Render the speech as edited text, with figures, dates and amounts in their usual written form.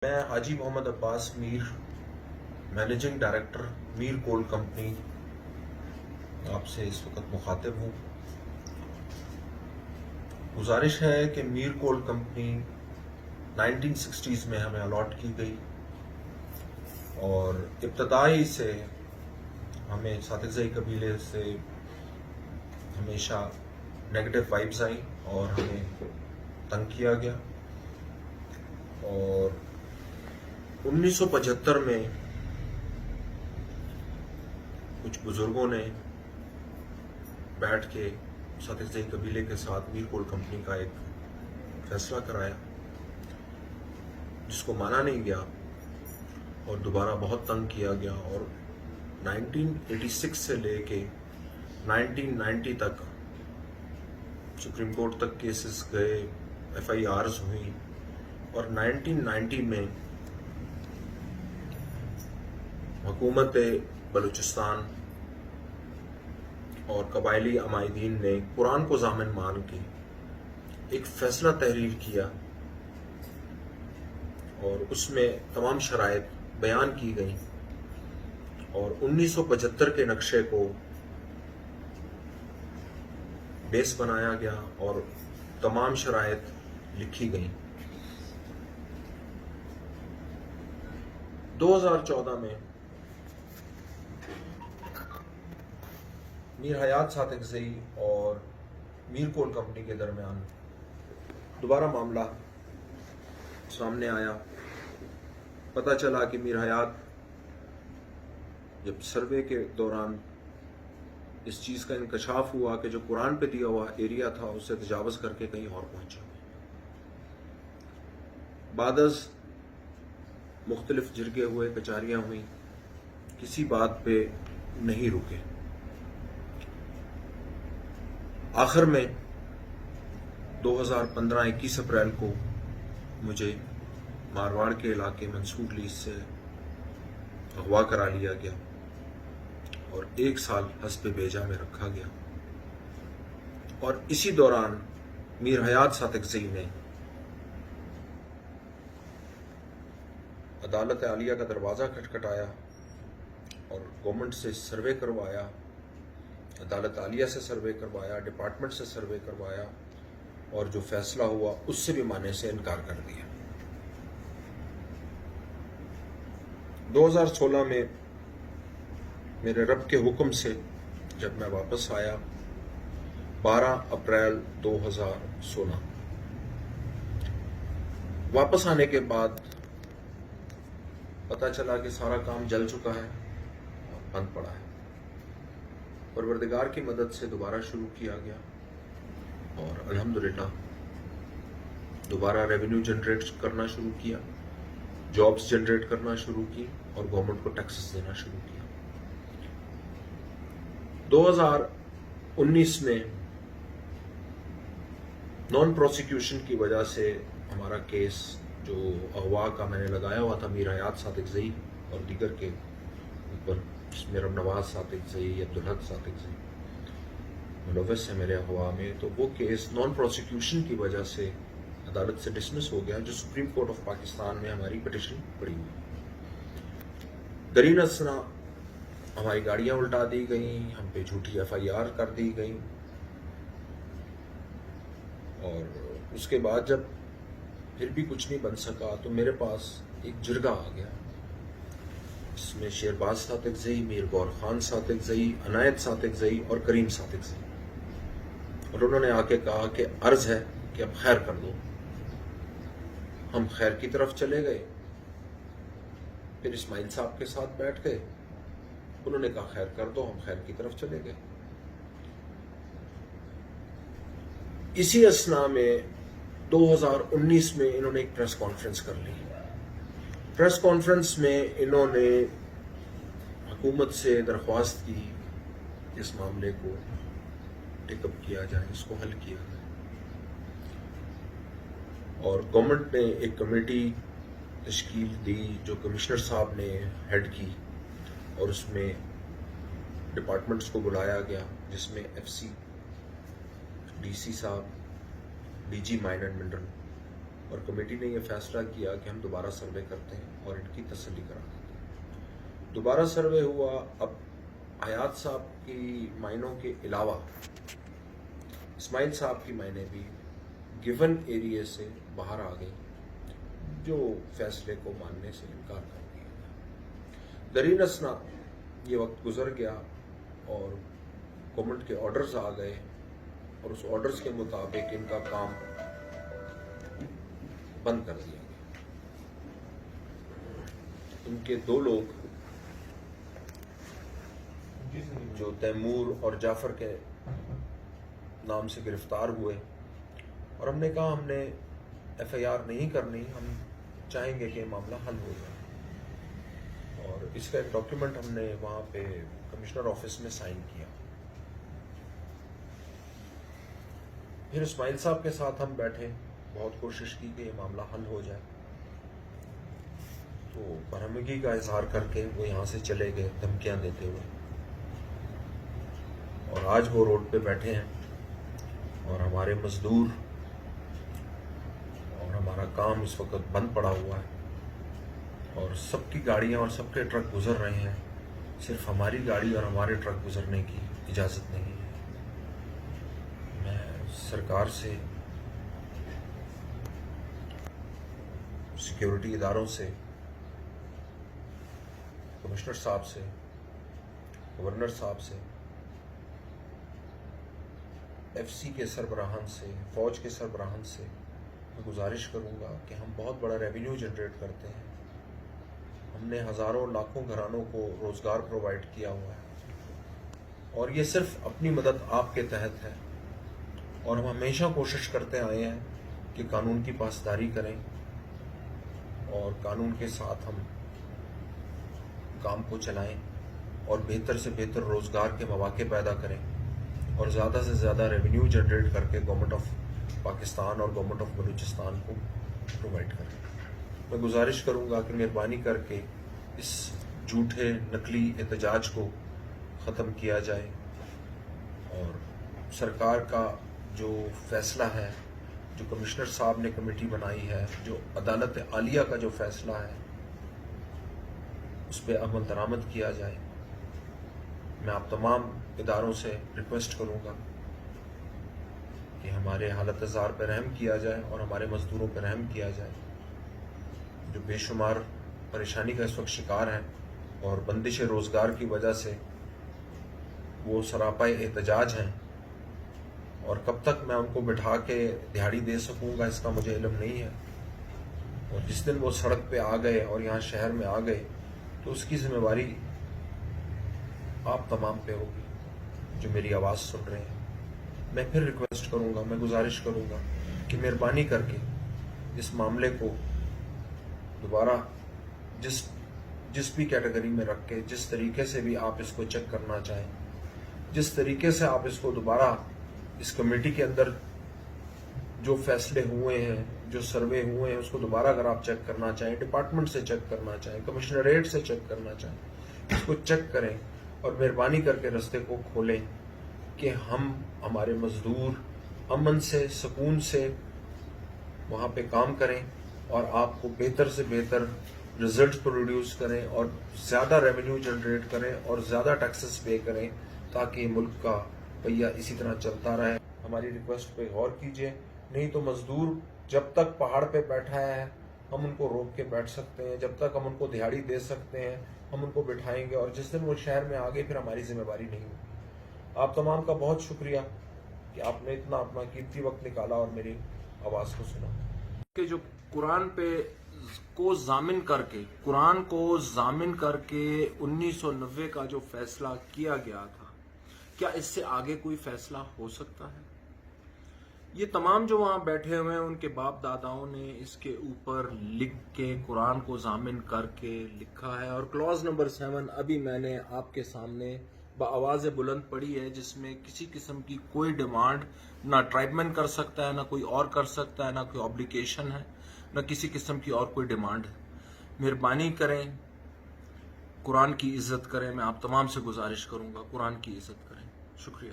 میں حاجی محمد عباس میر، managing director میر کول company آپ سے اس وقت مخاطب ہوں۔ گزارش ہے کہ میر کول کمپنی 1960s میں ہمیں الاٹ کی گئی اور ابتدائی سے ہمیں ساتھزئی قبیلے سے ہمیشہ نیگیٹو وائبز آئیں اور ہمیں تنگ کیا گیا، اور 1975 میں کچھ بزرگوں نے بیٹھ کے ساتھزئی قبیلے کے ساتھ میر کول کمپنی کا ایک فیصلہ کرایا، جس کو مانا نہیں گیا اور دوبارہ بہت تنگ کیا گیا، اور 1986 سے لے کے 1990 تک سپریم کورٹ تک کیسز گئے، ایف آئی آرز ہوئیں، اور 1990 میں حکومت بلوچستان اور قبائلی عمائدین نے قرآن کو ضامن مان کے ایک فیصلہ تحریر کیا، اور اس میں تمام شرائط بیان کی گئیں، اور 1975 کے نقشے کو بیس بنایا گیا اور تمام شرائط لکھی گئیں۔ 2014 میں میر حیات ساتھزئی اور میر کول کمپنی کے درمیان دوبارہ معاملہ سامنے آیا۔ پتہ چلا کہ میر حیات جب سروے کے دوران اس چیز کا انکشاف ہوا کہ جو قرآن پہ دیا ہوا ایریا تھا اس سے تجاوز کر کے کہیں اور پہنچا، بعد از مختلف جرگے ہوئے، کچہریاں ہوئیں، کسی بات پہ نہیں رکے۔ آخر میں 2015 21 اپریل کو مجھے مارواڑ کے علاقے منصور لیس سے اغوا کرا لیا گیا اور 1 سال حسب بیجا میں رکھا گیا، اور اسی دوران میر حیات ساتھزئی نے عدالت عالیہ کا دروازہ کھٹکھٹایا اور گورنمنٹ سے سروے کروایا، عدالت عالیہ سے سروے کروایا، ڈپارٹمنٹ سے سروے کروایا، اور جو فیصلہ ہوا اس سے بھی ماننے سے انکار کر دیا۔ 2016 میں میرے رب کے حکم سے جب میں واپس آیا، 12 اپریل 2016 واپس آنے کے بعد پتہ چلا کہ سارا کام جل چکا ہے اور بند پڑا ہے۔ پروردگار کی مدد سے دوبارہ شروع کیا گیا، اور الحمدللہ دوبارہ ریونیو جنریٹ کرنا شروع کیا، جابز جنریٹ کرنا شروع کی، اور گورنمنٹ کو ٹیکسز دینا شروع کیا۔ 2019 میں نان پروسیکیوشن کی وجہ سے ہمارا کیس جو اغوا کا میں نے لگایا ہوا تھا میر حیات ساتھزئی اور دیگر کے اوپر، جس میں رب نواز ساتھزئی، عبدالحق ساتھزئی ملوث ہے میرے اغوا میں، تو وہ کیس نان پروسیکیوشن کی وجہ سے عدالت سے ڈسمس ہو گیا، جو سپریم کورٹ آف پاکستان میں ہماری پٹیشن پڑی ہوئی۔ درین اثنا ہماری گاڑیاں الٹا دی گئیں، ہم پہ جھوٹی ایف آئی آر کر دی گئیں، اور اس کے بعد جب پھر بھی کچھ نہیں بن سکا تو میرے پاس ایک جرگہ آ گیا، اس میں شیرباز ساتھزئی، میر غور خان ساتھزئی، عنایت ساتھزئی اور کریم ساتھزئی، اور انہوں نے آ کے کہا کہ عرض ہے کہ اب خیر کر دو۔ ہم خیر کی طرف چلے گئے، پھر اسماعیل صاحب کے ساتھ بیٹھ گئے، انہوں نے کہا خیر کر دو، ہم خیر کی طرف چلے گئے۔ اسی اثنا میں 2019 میں انہوں نے ایک پریس کانفرنس کر لی۔ پریس کانفرنس میں انہوں نے حکومت سے درخواست کی کہ اس معاملے کو ٹیک اپ کیا جائے، اس کو حل کیا جائے، اور گورنمنٹ نے ایک کمیٹی تشکیل دی جو کمشنر صاحب نے ہیڈ کی، اور اس میں ڈپارٹمنٹس کو بلایا گیا، جس میں ایف سی، ڈی سی صاحب، D G mine and mineral, اور کمیٹی نے یہ فیصلہ کیا کہ ہم دوبارہ سروے کرتے ہیں اور ان کی تسلی کرا دیتے ہیں۔ دوبارہ سروے ہوا، اب حیات صاحب کی مائنوں کے علاوہ اسماعیل صاحب کی مائنیں بھی گیون ایریے سے باہر آ گئی، جو فیصلے کو ماننے سے انکار کر دیا گیا۔ درین اثنا یہ وقت گزر گیا اور گورنمنٹ کے آرڈرز آ گئے اور اس آرڈرز کے مطابق ان کا کام بند کر دیا گیا۔ ان کے دو لوگ جو تیمور اور جعفر کے نام سے گرفتار ہوئے، اور ہم نے کہا ہم نے ایف آئی آر نہیں کرنی، ہم چاہیں گے کہ یہ معاملہ حل ہو جائے، اور اس کا ایک ڈاکیومنٹ ہم نے وہاں پہ کمشنر آفس میں سائن کیا۔ پھر اسماعیل صاحب کے ساتھ ہم بیٹھے، بہت کوشش کی کہ یہ معاملہ حل ہو جائے، تو برہمگی کا اظہار کر کے وہ یہاں سے چلے گئے دھمکیاں دیتے ہوئے، اور آج وہ روڈ پہ بیٹھے ہیں، اور ہمارے مزدور اور ہمارا کام اس وقت بند پڑا ہوا ہے، اور سب کی گاڑیاں اور سب کے ٹرک گزر رہے ہیں، صرف ہماری گاڑی اور ہمارے ٹرک گزرنے کی اجازت نہیں ہے۔ میں سرکار سے، سیکیورٹی اداروں سے، کمشنر صاحب سے، گورنر صاحب سے، ایف سی کے سربراہان سے، فوج کے سربراہان سے میں گزارش کروں گا کہ ہم بہت بڑا ریونیو جنریٹ کرتے ہیں، ہم نے ہزاروں لاکھوں گھرانوں کو روزگار پرووائڈ کیا ہوا ہے، اور یہ صرف اپنی مدد آپ کے تحت ہے، اور ہم ہمیشہ کوشش کرتے آئے ہیں کہ قانون کی پاسداری کریں اور قانون کے ساتھ ہم کام کو چلائیں اور بہتر سے بہتر روزگار کے مواقع پیدا کریں اور زیادہ سے زیادہ ریونیو جنریٹ کر کے گورنمنٹ آف پاکستان اور گورنمنٹ آف بلوچستان کو پرووائڈ کریں۔ میں گزارش کروں گا کہ مہربانی کر کے اس جھوٹے نقلی احتجاج کو ختم کیا جائے، اور سرکار کا جو فیصلہ ہے، جو کمشنر صاحب نے کمیٹی بنائی ہے، جو عدالت عالیہ کا جو فیصلہ ہے، اس پہ عمل درآمد کیا جائے۔ میں آپ تمام اداروں سے ریکویسٹ کروں گا کہ ہمارے حالت زار پہ رحم کیا جائے اور ہمارے مزدوروں پہ رحم کیا جائے، جو بے شمار پریشانی کا اس وقت شکار ہیں اور بندش روزگار کی وجہ سے وہ سراپائے احتجاج ہیں، اور کب تک میں ان کو بٹھا کے دہاڑی دے سکوں گا اس کا مجھے علم نہیں ہے، اور جس دن وہ سڑک پہ آ گئے اور یہاں شہر میں آ گئے تو اس کی ذمہ داری آپ تمام پہ ہوگی جو میری آواز سن رہے ہیں۔ میں پھر ریکویسٹ کروں گا، میں گزارش کروں گا کہ مہربانی کر کے اس معاملے کو دوبارہ جس بھی کیٹیگری میں رکھ کے، جس طریقے سے بھی آپ اس کو چیک کرنا چاہیں، جس طریقے سے آپ اس کو دوبارہ اس کمیٹی کے اندر جو فیصلے ہوئے ہیں، جو سروے ہوئے ہیں، اس کو دوبارہ اگر آپ چیک کرنا چاہیں، ڈپارٹمنٹ سے چیک کرنا چاہیں، کمشنریٹ سے چیک کرنا چاہیں، اس کو چیک کریں اور مہربانی کر کے رستے کو کھولیں کہ ہم، ہمارے مزدور امن سے، سکون سے وہاں پہ کام کریں اور آپ کو بہتر سے بہتر ریزلٹ پروڈیوس کریں اور زیادہ ریونیو جنریٹ کریں اور زیادہ ٹیکسز پے کریں تاکہ ملک کا پہیہ اسی طرح چلتا رہے۔ ہماری ریکویسٹ پہ غور کیجئے، نہیں تو مزدور جب تک پہاڑ پہ بیٹھا ہے ہم ان کو روک کے بیٹھ سکتے ہیں، جب تک ہم ان کو دہاڑی دے سکتے ہیں ہم ان کو بٹھائیں گے، اور جس دن وہ شہر میں آگے پھر ہماری ذمہ داری نہیں ہوگی۔ آپ تمام کا بہت شکریہ کہ آپ نے اتنا اپنا قیمتی وقت نکالا اور میری آواز کو سنا۔ کہ جو قرآن کو ضامن کر کے 1990 کا جو فیصلہ کیا گیا تھا، کیا اس سے آگے کوئی فیصلہ ہو سکتا ہے؟ یہ تمام جو وہاں بیٹھے ہوئے ہیں ان کے باپ داداؤں نے اس کے اوپر لکھ کے قرآن کو ضامن کر کے لکھا ہے، اور کلوز نمبر 7 ابھی میں نے آپ کے سامنے بآواز بلند پڑھی ہے، جس میں کسی قسم کی کوئی ڈیمانڈ نہ ٹرائب مین کر سکتا ہے، نہ کوئی اور کر سکتا ہے، نہ کوئی آبلیگیشن ہے، نہ کسی قسم کی اور کوئی ڈیمانڈ ہے۔ مہربانی کریں، قرآن کی عزت کریں، میں آپ تمام سے گزارش کروں گا قرآن کی عزت کریں۔ شکریہ۔